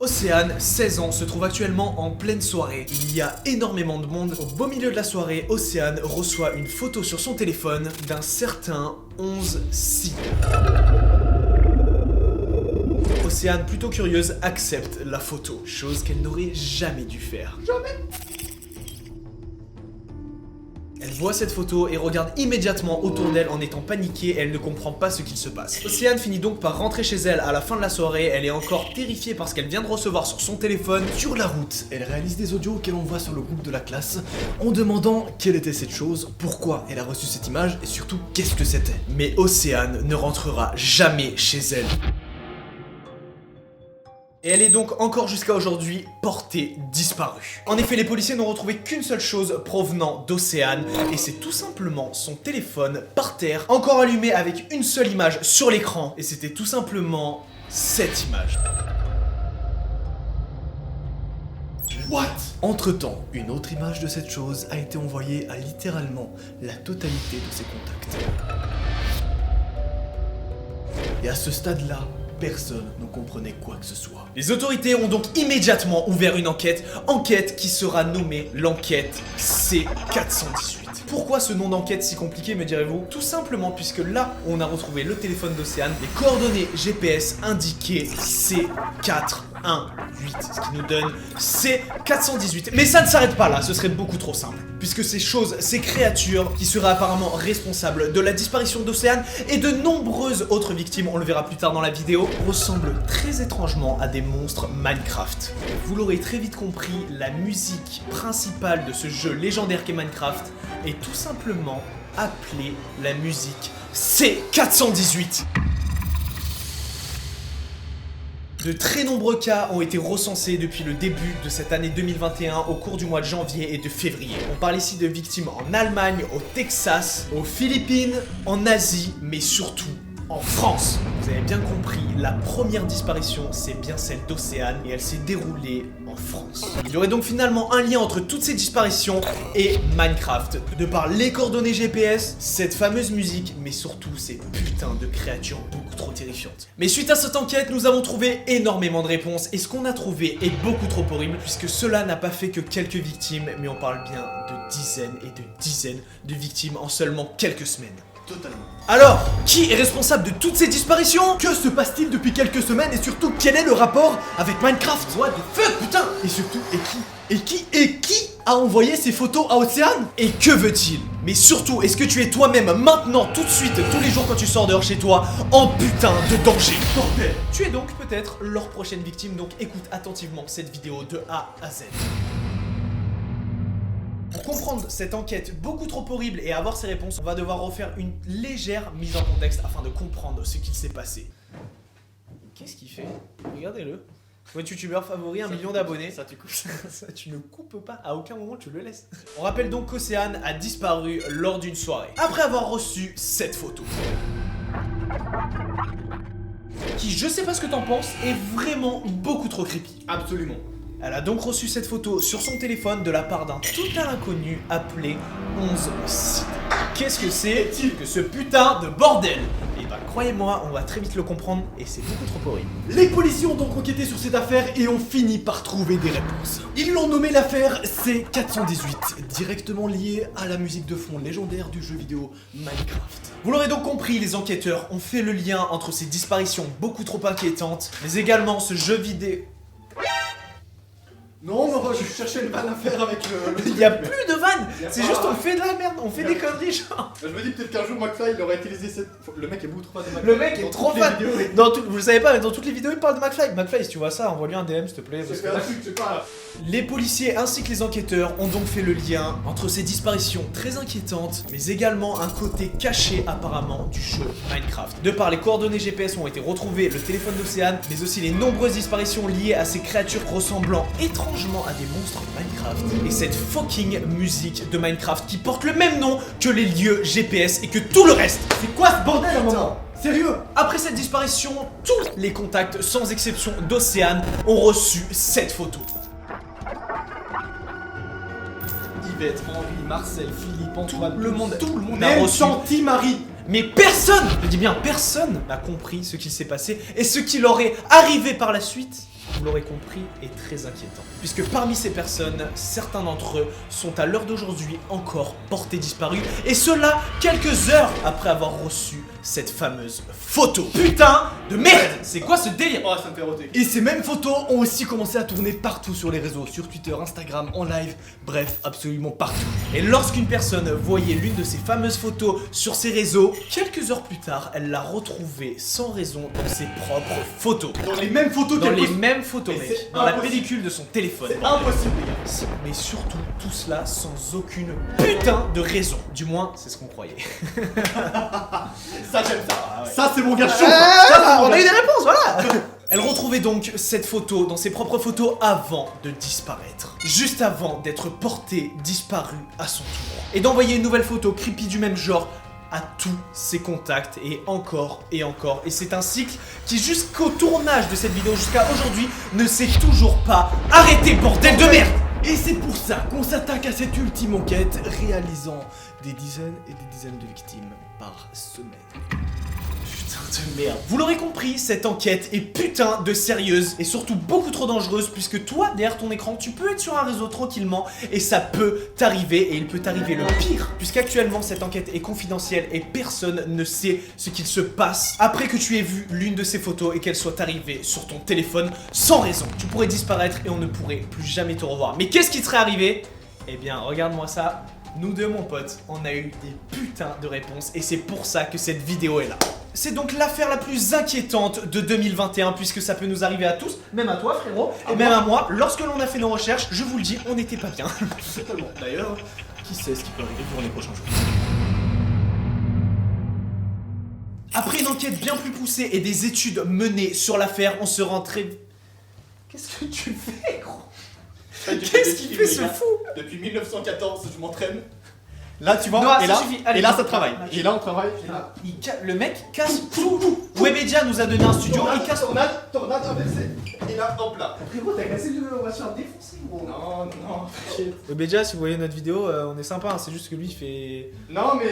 Océane, 16 ans, se trouve actuellement en pleine soirée. Il y a énormément de monde. Au beau milieu de la soirée, Océane reçoit une photo sur son téléphone d'un certain 11C. Océane, plutôt curieuse, accepte la photo, chose qu'elle n'aurait jamais dû faire. Jamais. Elle voit cette photo et regarde immédiatement autour d'elle en étant paniquée, elle ne comprend pas ce qu'il se passe. Océane finit donc par rentrer chez elle à la fin de la soirée, elle est encore terrifiée par ce qu'elle vient de recevoir sur son téléphone. Sur la route, elle réalise des audios qu'elle envoie sur le groupe de la classe en demandant quelle était cette chose, pourquoi elle a reçu cette image et surtout qu'est-ce que c'était. Mais Océane ne rentrera jamais chez elle. Et elle est donc encore jusqu'à aujourd'hui portée disparue. En effet, les policiers n'ont retrouvé qu'une seule chose provenant d'Océane, et c'est tout simplement son téléphone par terre, encore allumé avec une seule image sur l'écran, et c'était tout simplement cette image. What? Entre-temps, une autre image de cette chose a été envoyée à littéralement la totalité de ses contacts. Et à ce stade-là, personne ne comprenait quoi que ce soit. Les autorités ont donc immédiatement ouvert une enquête qui sera nommée l'enquête C418. Pourquoi ce nom d'enquête si compliqué, me direz-vous? Tout simplement puisque là où on a retrouvé le téléphone d'Océane, les coordonnées GPS indiquaient C418, ce qui nous donne C418. Mais ça ne s'arrête pas là, ce serait beaucoup trop simple. Puisque ces choses, ces créatures qui seraient apparemment responsables de la disparition d'Océane et de nombreuses autres victimes, on le verra plus tard dans la vidéo, ressemblent très étrangement à des monstres Minecraft. Vous l'aurez très vite compris, la musique principale de ce jeu légendaire qu'est Minecraft est tout simplement appelée la musique C418. De très nombreux cas ont été recensés depuis le début de cette année 2021 au cours du mois de janvier et de février. On parle ici de victimes en Allemagne, au Texas, aux Philippines, en Asie, mais surtout en France. Vous avez bien compris, la première disparition, c'est bien celle d'Océane et elle s'est déroulée en France. Il y aurait donc finalement un lien entre toutes ces disparitions et Minecraft, de par les coordonnées GPS, cette fameuse musique, mais surtout ces putains de créatures beaucoup trop terrifiantes. Mais suite à cette enquête, nous avons trouvé énormément de réponses et ce qu'on a trouvé est beaucoup trop horrible puisque cela n'a pas fait que quelques victimes, mais on parle bien de dizaines et de dizaines de victimes en seulement quelques semaines. Totalement. Alors, qui est responsable de toutes ces disparitions? Que se passe-t-il depuis quelques semaines et surtout quel est le rapport avec Minecraft? What the fuck, putain? Et surtout, et qui a envoyé ces photos à Océane? Et que veut-il? Mais surtout, est-ce que tu es toi-même maintenant, tout de suite, tous les jours quand tu sors dehors chez toi, en putain de danger? Bordel! Tu es donc peut-être leur prochaine victime, donc écoute attentivement cette vidéo de A à Z. Pour comprendre cette enquête beaucoup trop horrible et avoir ses réponses, on va devoir refaire une légère mise en contexte afin de comprendre ce qu'il s'est passé. Qu'est-ce qu'il fait? Regardez-le. Votre youtubeur favori, 1 million d'abonnés. Ça tu coupes. Ça, tu ne coupes pas, à aucun moment tu le laisses. On rappelle donc qu'Océane a disparu lors d'une soirée, après avoir reçu cette photo. Qui, je sais pas ce que t'en penses, est vraiment beaucoup trop creepy. Absolument. Elle a donc reçu cette photo sur son téléphone de la part d'un total inconnu appelé 11C. Qu'est-ce que c'est que ce putain de bordel? Et bah croyez-moi, on va très vite le comprendre et c'est beaucoup trop horrible. Les policiers ont donc enquêté sur cette affaire et ont fini par trouver des réponses. Ils l'ont nommé l'affaire C418, directement liée à la musique de fond légendaire du jeu vidéo Minecraft. Vous l'aurez donc compris, les enquêteurs ont fait le lien entre ces disparitions beaucoup trop inquiétantes, mais également ce jeu vidéo... Non, mais je cherchais une vanne à faire avec le... Il y a plus de vannes. C'est pas- juste on fait de la merde, on fait des conneries genre. Je me dis peut-être qu'un jour McFly il aurait utilisé cette... Le mec est beaucoup trop fan de McFly. Le mec est Dans trop toutes les fan. vidéos, Vous le savez pas, mais dans toutes les vidéos il parle de McFly. McFly, si tu vois ça, envoie-lui un DM s'il te plaît. Parce C'est que... un truc, c'est pas... Les policiers ainsi que les enquêteurs ont donc fait le lien entre ces disparitions très inquiétantes, mais également un côté caché apparemment du jeu Minecraft. De par les coordonnées GPS ont été retrouvées, le téléphone d'Océane, mais aussi les nombreuses disparitions liées à ces créatures ressemblant étrangement à des monstres de Minecraft. Et cette fucking musique de Minecraft qui porte le même nom que les lieux GPS et que tout le reste. C'est quoi ce bordel à un moment? Sérieux? Après cette disparition, tous les contacts, sans exception d'Océane, ont reçu cette photo. Yvette, Henri, Marcel, Philippe, Antoine, Tout le monde a même reçu. Chanty, Marie. Mais personne, je dis bien personne, n'a compris ce qu'il s'est passé et ce qui leur est arrivé par la suite. vous l'aurez compris, est très inquiétant. Puisque parmi ces personnes, certains d'entre eux sont à l'heure d'aujourd'hui encore portés disparus. Et cela quelques heures après avoir reçu cette fameuse photo. Putain de merde! C'est quoi ce délire? Oh, ça me fait roter. Et ces mêmes photos ont aussi commencé à tourner partout sur les réseaux, sur Twitter, Instagram, en live, bref, absolument partout. Et lorsqu'une personne voyait l'une de ces fameuses photos sur ses réseaux, quelques heures plus tard, elle l'a retrouvée sans raison dans ses propres photos. Dans les mêmes photos Dans qu'elle les poste- mêmes photos, Mais mec. c'est Dans la impossible. pellicule de son téléphone. C'est impossible, les gars. Mais surtout, tout cela sans aucune putain de raison. Du moins, c'est ce qu'on croyait. Ça, j'aime ça. Ah ouais. Ça, c'est mon gars chaud. Ça, c'est mon On a gars eu des chaud. réponses, voilà. Elle retrouvait donc cette photo dans ses propres photos avant de disparaître. Juste avant d'être portée disparue à son tour. Et d'envoyer une nouvelle photo creepy du même genre à tous ses contacts et encore et encore. Et c'est un cycle qui jusqu'au tournage de cette vidéo, jusqu'à aujourd'hui, ne s'est toujours pas arrêté, bordel de merde. Et c'est pour ça qu'on s'attaque à cette ultime enquête, réalisant des dizaines et des dizaines de victimes par semaine. Putain de merde. Vous l'aurez compris, cette enquête est putain de sérieuse et surtout beaucoup trop dangereuse puisque toi, derrière ton écran, tu peux être sur un réseau tranquillement et ça peut t'arriver et il peut t'arriver le pire puisqu'actuellement cette enquête est confidentielle et personne ne sait ce qu'il se passe après que tu aies vu l'une de ces photos et qu'elle soit arrivée sur ton téléphone sans raison. Tu pourrais disparaître et on ne pourrait plus jamais te revoir. Mais qu'est-ce qui te serait arrivé? Eh bien, regarde-moi ça. Nous deux, mon pote, on a eu des putains de réponses et c'est pour ça que cette vidéo est là. C'est donc l'affaire la plus inquiétante de 2021 puisque ça peut nous arriver à tous, même à toi frérot, et même à moi. Lorsque l'on a fait nos recherches, je vous le dis, on n'était pas bien. Totalement. D'ailleurs, qui sait ce qui peut arriver pour les prochains jours. Après une enquête bien plus poussée et des études menées sur l'affaire, on se rend très... Qu'est-ce que tu fais, gros? Qu'est-ce qu'il fait ce fou? Depuis 1914, je m'entraîne. Là, tu vois, Non, et ça là, suffit. Allez, et là, go. ça travaille. Allez. Et là, on travaille. Et là. Le mec casse tout. Webedia nous a donné un studio, il casse... Tornade inversée. Et là, hop là. Frérot, t'as cassé le... On va se faire défoncer, gros. Non, non, t'inquiète. Webedia, si vous voyez notre vidéo, on est sympa, hein, c'est juste que lui, il fait... Non, mais.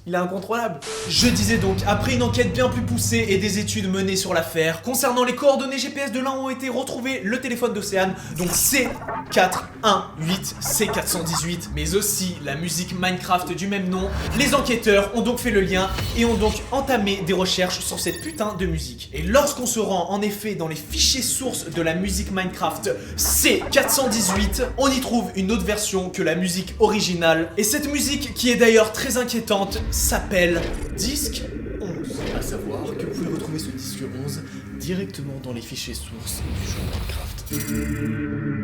Il est incontrôlable. Je disais donc, après une enquête bien plus poussée et des études menées sur l'affaire, concernant les coordonnées GPS de l'un ont été retrouvées le téléphone d'Océane, donc C418, C418, mais aussi la musique Minecraft du même nom. Les enquêteurs ont donc fait le lien et ont donc entamé des recherches sur cette putain de musique. Et lorsqu'on se rend en effet dans les fichiers sources de la musique Minecraft C418, on y trouve une autre version que la musique originale. Et cette musique, qui est d'ailleurs très inquiétante, s'appelle Disque 11. À savoir que vous pouvez retrouver ce disque 11 directement dans les fichiers sources du jeu Minecraft.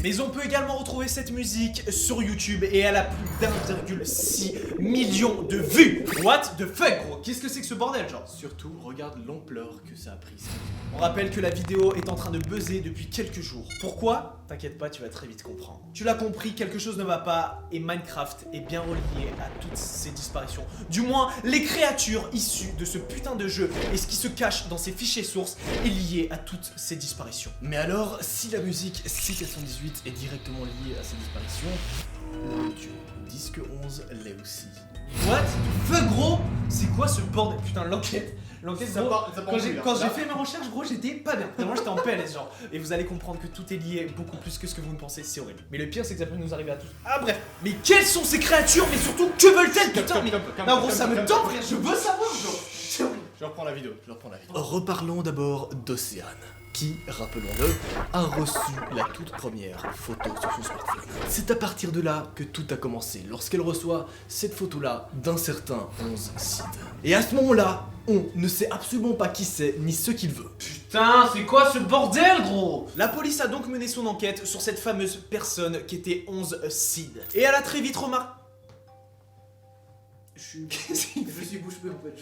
Mais on peut également retrouver cette musique sur YouTube et elle a plus d'1,6 million de vues. What the fuck, gros? Qu'est-ce que c'est que ce bordel, genre? Surtout, regarde l'ampleur que ça a pris. On rappelle que la vidéo est en train de buzzer depuis quelques jours. Pourquoi? T'inquiète pas, tu vas très vite comprendre. Tu l'as compris, quelque chose ne va pas et Minecraft est bien relié à toutes ces disparitions. Du moins, les créatures issues de ce putain de jeu et ce qui se cache dans ces fichiers sources est lié à toutes ces disparitions. Mais alors, si la musique C418 est directement liée à ces disparitions, le disque 11 l'est aussi. What the fuck, gros? C'est quoi ce bordel? Putain, l'enquête. L'enquête, Ça gros, part- ça part en couille, là. quand j'ai Là. fait ma recherche, gros, j'étais pas bien. Vraiment, j'étais en PLS, genre. Et vous allez comprendre que tout est lié beaucoup plus que ce que vous ne pensez, c'est horrible. Mais le pire, c'est que ça peut nous arriver à tous. Ah, bref. Mais quelles sont ces créatures? Mais surtout, que veulent-elles? Putain, mais. Non, gros, ça me tente, frère. Je veux savoir, genre. C'est horrible. Je reprends la vidéo, Reparlons d'abord d'Océane, qui, rappelons-le, a reçu la toute première photo sur son smartphone. C'est à partir de là que tout a commencé, lorsqu'elle reçoit cette photo-là d'un certain 11 Sid. Et à ce moment-là, on ne sait absolument pas qui c'est, ni ce qu'il veut. Putain, c'est quoi ce bordel, gros? La police a donc mené son enquête sur cette fameuse personne qui était 11 Sid. Et elle a très vite remarqué. Je suis bouche bée en fait,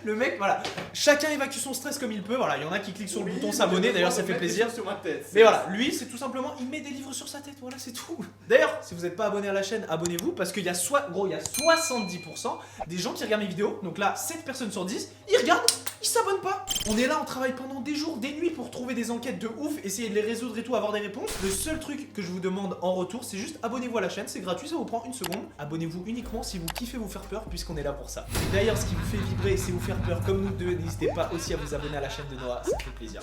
Le mec, voilà, chacun évacue son stress comme il peut. Voilà, il y en a qui cliquent sur le bouton s'abonner, d'ailleurs ça fait plaisir. Sur ma tête. Mais voilà, lui c'est tout simplement, il met des livres sur sa tête, voilà c'est tout. D'ailleurs, si vous n'êtes pas abonné à la chaîne, abonnez-vous parce qu'il y a gros, il y a 70% des gens qui regardent mes vidéos. Donc là, 7 personnes sur 10, ils regardent Ils s'abonnent pas. On est là, on travaille pendant des jours, des nuits pour trouver des enquêtes de ouf, essayer de les résoudre et tout, avoir des réponses. Le seul truc que je vous demande en retour, c'est juste abonnez-vous à la chaîne, c'est gratuit, ça vous prend une seconde. Abonnez-vous uniquement si vous kiffez vous faire peur, puisqu'on est là pour ça. Et d'ailleurs, ce qui vous fait vibrer, c'est vous faire peur comme nous deux. N'hésitez pas aussi à vous abonner à la chaîne de Noah, ça fait plaisir.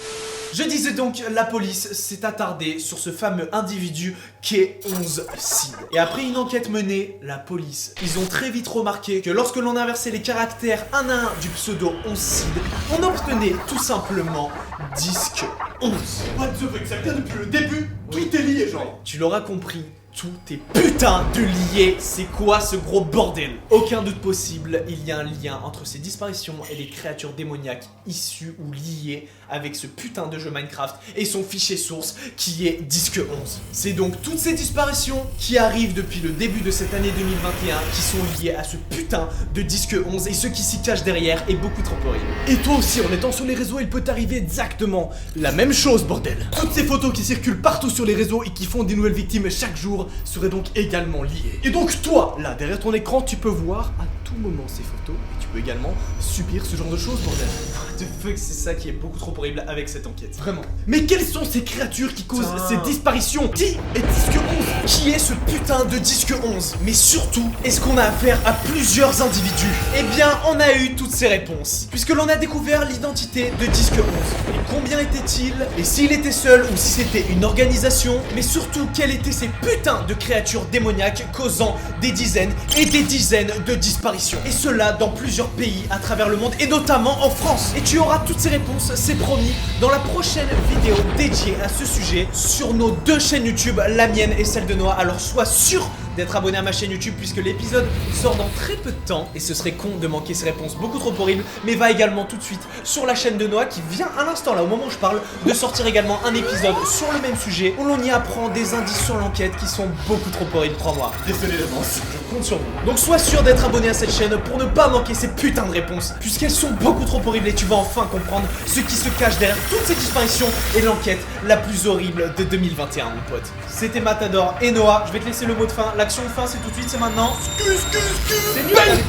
Je disais donc, la police s'est attardée sur ce fameux individu qu'est 11 Sid. Et après une enquête menée, la police, ils ont très vite remarqué que lorsque l'on inversait les caractères un à un du pseudo 11 Sid, on obtenait tout simplement disque 11. What the fuck, ça vient depuis le début. Tout est lié, genre. Tu l'auras compris, tout est putain de lié. C'est quoi ce gros bordel? Aucun doute possible, il y a un lien entre ces disparitions et les créatures démoniaques issues ou liées avec ce putain de jeu Minecraft et son fichier source qui est disque 11. C'est donc toutes ces disparitions qui arrivent depuis le début de cette année 2021 qui sont liées à ce putain de disque 11 et ce qui s'y cache derrière est beaucoup trop horrible. Et toi aussi, en étant sur les réseaux, il peut t'arriver exactement la même chose, bordel. Toutes ces photos qui circulent partout sur les réseaux et qui font des nouvelles victimes chaque jour seraient donc également liées. Et donc toi, là, derrière ton écran, tu peux voir à tout moment ces photos et tu peux également subir ce genre de choses, bordel. What the fuck, c'est ça qui est beaucoup trop horrible avec cette enquête. Vraiment. Mais quelles sont ces créatures qui causent Putain. ces disparitions? Qui est disque 11? Qui est ce putain de disque 11? Mais surtout, est-ce qu'on a affaire à plusieurs individus? Eh bien, on a eu toutes ces réponses, puisque l'on a découvert l'identité de disque 11. Et combien était-il? Et s'il était seul ou si c'était une organisation? Mais surtout, quelles étaient ces putains de créatures démoniaques causant des dizaines et des dizaines de disparitions? Et cela dans plusieurs pays à travers le monde et notamment en France. Et tu auras toutes ces réponses, c'est promis, dans la prochaine vidéo dédiée à ce sujet sur nos deux chaînes YouTube, la mienne et celle de Noah. Alors sois sûr d'être abonné à ma chaîne YouTube puisque l'épisode sort dans très peu de temps et ce serait con de manquer ces réponses beaucoup trop horribles. Mais va également tout de suite sur la chaîne de Noah qui vient à l'instant là au moment où je parle de sortir également un épisode sur le même sujet où l'on y apprend des indices sur l'enquête qui sont beaucoup trop horribles, crois-moi. Désolé d'avance. Je compte sur vous. Donc sois sûr d'être abonné à cette chaîne pour ne pas manquer ces putains de réponses puisqu'elles sont beaucoup trop horribles et tu vas enfin comprendre ce qui se cache derrière toutes ces disparitions et l'enquête la plus horrible de 2021 mon pote. C'était Matador et Noah, je vais te laisser le mot de fin. L'action de fin c'est tout de suite, c'est maintenant. C'est nul.